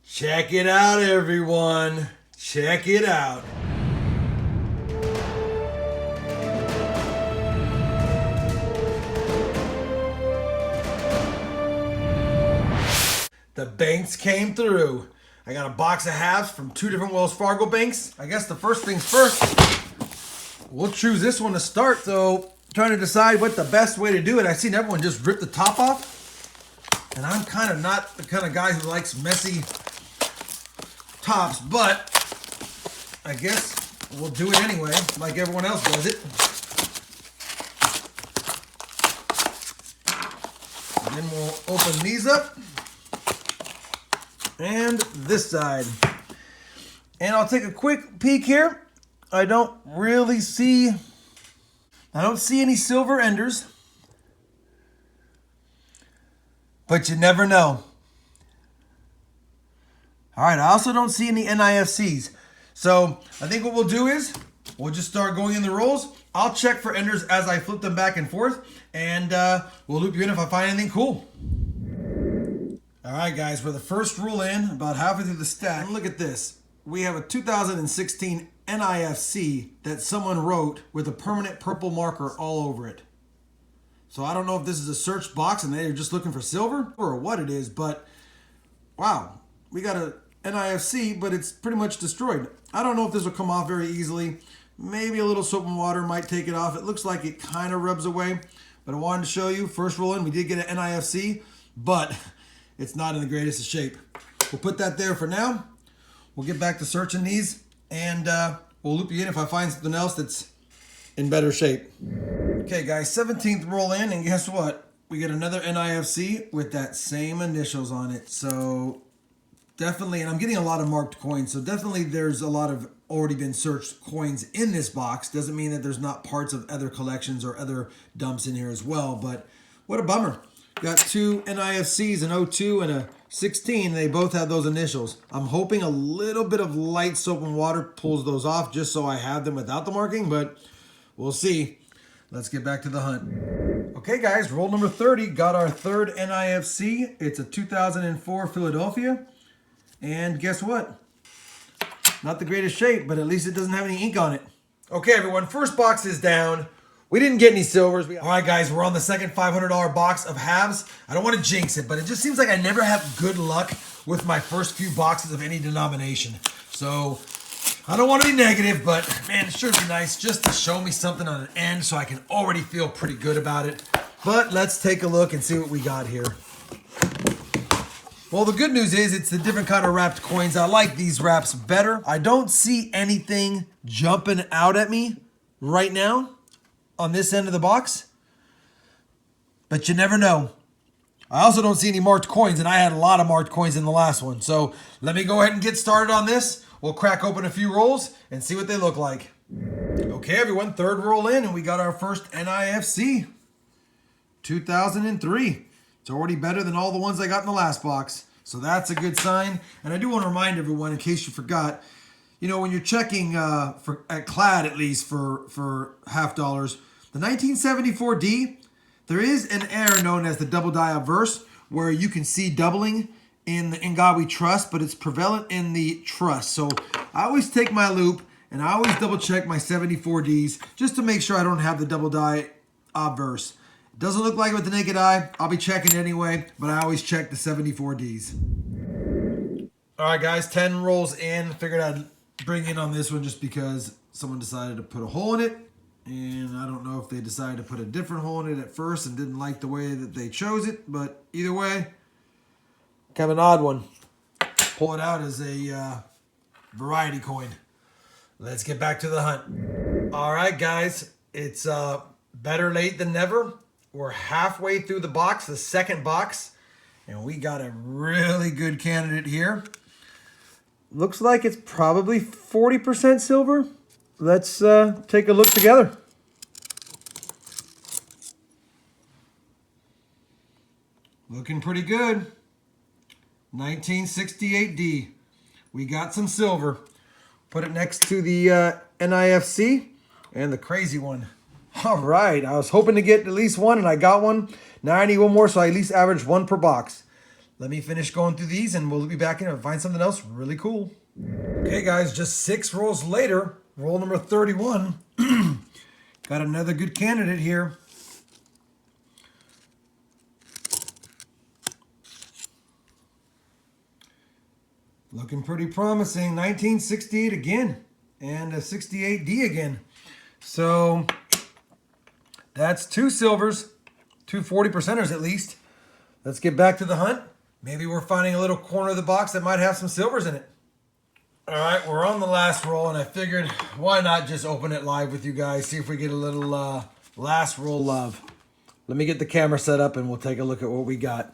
Check it out, everyone. Check it out. The banks came through. I got a box of halves from 2 different Wells Fargo banks. I guess the first things first, we'll choose this one to start. So trying to decide what the best way to do it. I've seen everyone just rip the top off. And I'm kind of not the kind of guy who likes messy tops, but I guess we'll do it anyway, like everyone else does it. And then we'll open these up. And this side. And I'll take a quick peek here. I don't see any silver enders. But you never know. All right, I also don't see any NIFCs. So I think what we'll do is we'll just start going in the rolls. I'll check for enders as I flip them back and forth. And we'll loop you in if I find anything cool. All right, guys, we're the first roll in, about halfway through the stack. And look at this. We have a 2016 NIFC that someone wrote with a permanent purple marker all over it. So I don't know if this is a search box and they're just looking for silver or what it is, but wow, we got a NIFC, but it's pretty much destroyed. I don't know if this will come off very easily. Maybe a little soap and water might take it off. It looks like it kind of rubs away, but I wanted to show you, first roll in, we did get an NIFC, but it's not in the greatest of shape. We'll put that there for now. We'll get back to searching these, and we'll loop you in if I find something else that's in better shape. Okay, guys, 17th roll in, and guess what? We get another NIFC with that same initials on it. So definitely, and I'm getting a lot of marked coins, so definitely there's a lot of already been searched coins in this box. Doesn't mean that there's not parts of other collections or other dumps in here as well, but what a bummer. Got 2 NIFCs, an 02 and a 16. They both have those initials. I'm hoping a little bit of light soap and water pulls those off just so I have them without the marking, but we'll see. Let's get back to the hunt. Okay, guys, roll number 30. Got our third NIFC. It's a 2004 Philadelphia. And guess what? Not the greatest shape, but at least it doesn't have any ink on it. Okay, everyone, first box is down. We didn't get any silvers. All right, guys, we're on the second $500 box of halves. I don't want to jinx it, but it just seems like I never have good luck with my first few boxes of any denomination. So I don't want to be negative, but man, it sure would be nice just to show me something on an end so I can already feel pretty good about it. But let's take a look and see what we got here. Well, the good news is it's the different kind of wrapped coins. I like these wraps better. I don't see anything jumping out at me right now on this end of the box, but you never know. I also don't see any marked coins, and I had a lot of marked coins in the last one. So let me go ahead and get started on this. We'll crack open a few rolls and see what they look like. Okay, everyone, third roll in, and we got our first NIFC, 2003. It's already better than all the ones I got in the last box, so that's a good sign. And I do want to remind everyone, in case you forgot, you know, when you're checking at Clad, at least for half dollars, the 1974D, there is an error known as the double die obverse, where you can see doubling in the In God We Trust, but it's prevalent in the trust. So I always take my loop and I always double check my 74Ds just to make sure I don't have the double die obverse. It doesn't look like it with the naked eye. I'll be checking it anyway, but I always check the 74Ds. All right, guys, 10 rolls in. Figured I'd bring in on this one just because someone decided to put a hole in it. And I don't know if they decided to put a different hole in it at first and didn't like the way that they chose it. But either way, kind of an odd one. Pull it out as a variety coin. Let's get back to the hunt. All right, guys. It's better late than never. We're halfway through the box, the second box. And we got a really good candidate here. Looks like it's probably 40% silver. Let's take a look together. Looking pretty good. 1968D. We got some silver. Put it next to the NIFC and the crazy one. All right, I was hoping to get at least one, and I got one. Now I need one more, so I at least average one per box. let me finish going through these and we'll be back in and find something else really cool. Okay guys, just 6 rolls later, roll number 31. Got another good candidate here. Looking pretty promising. 1968 again and a 68D again. So that's 2 silvers, 2 40%ers at least. Let's get back to the hunt. Maybe we're finding a little corner of the box that might have some silvers in it. All right, we're on the last roll, and I figured why not just open it live with you guys, see if we get a little last roll love. Let me get the camera set up and we'll take a look at what we got.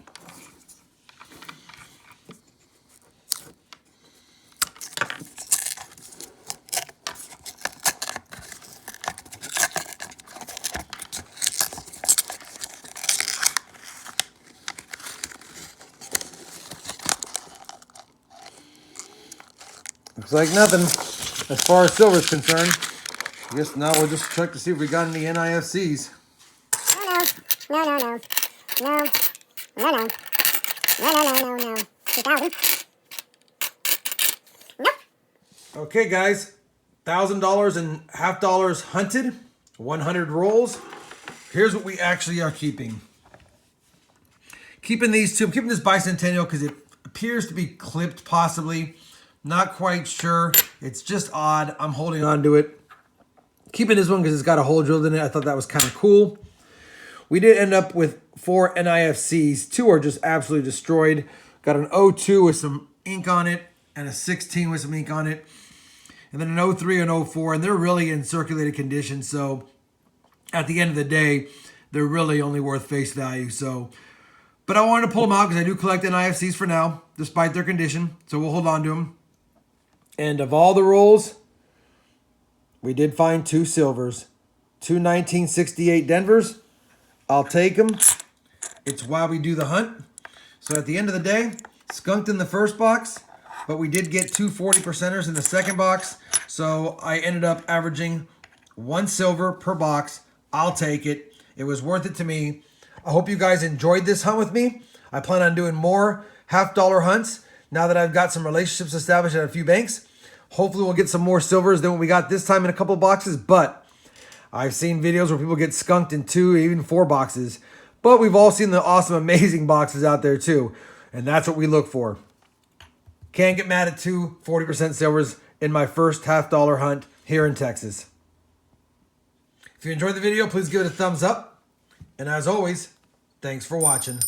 Looks like nothing as far as silver is concerned. I guess now we'll just check to see if we got any NIFCs. No. 2000. Nope. Okay, guys. $1,000 and half dollars hunted. 100 rolls. Here's what we actually are keeping. Keeping these two. I'm keeping this bicentennial because it appears to be clipped possibly. Not quite sure. It's just odd. I'm holding on to it. Keeping this one because it's got a hole drilled in it. I thought that was kind of cool. We did end up with 4 NIFCs. 2 are just absolutely destroyed. Got an 02 with some ink on it and a 16 with some ink on it. And then an 03 and 04. And they're really in circulated condition. So at the end of the day, they're really only worth face value. So, but I wanted to pull them out because I do collect NIFCs for now, despite their condition. So we'll hold on to them. And of all the rolls, we did find 2 silvers. 2 1968 Denvers. I'll take them. It's why we do the hunt. So at the end of the day, skunked in the first box, but we did get 2 40%ers in the second box. So I ended up averaging 1 silver per box. I'll take it. It was worth it to me. I hope you guys enjoyed this hunt with me. I plan on doing more half-dollar hunts now that I've got some relationships established at a few banks. Hopefully we'll get some more silvers than what we got this time in a couple boxes, but I've seen videos where people get skunked in 2, even 4 boxes. But we've all seen the awesome, amazing boxes out there too, and that's what we look for. Can't get mad at 2 40% silvers in my first half-dollar hunt here in Texas. If you enjoyed the video, please give it a thumbs up. And as always, thanks for watching.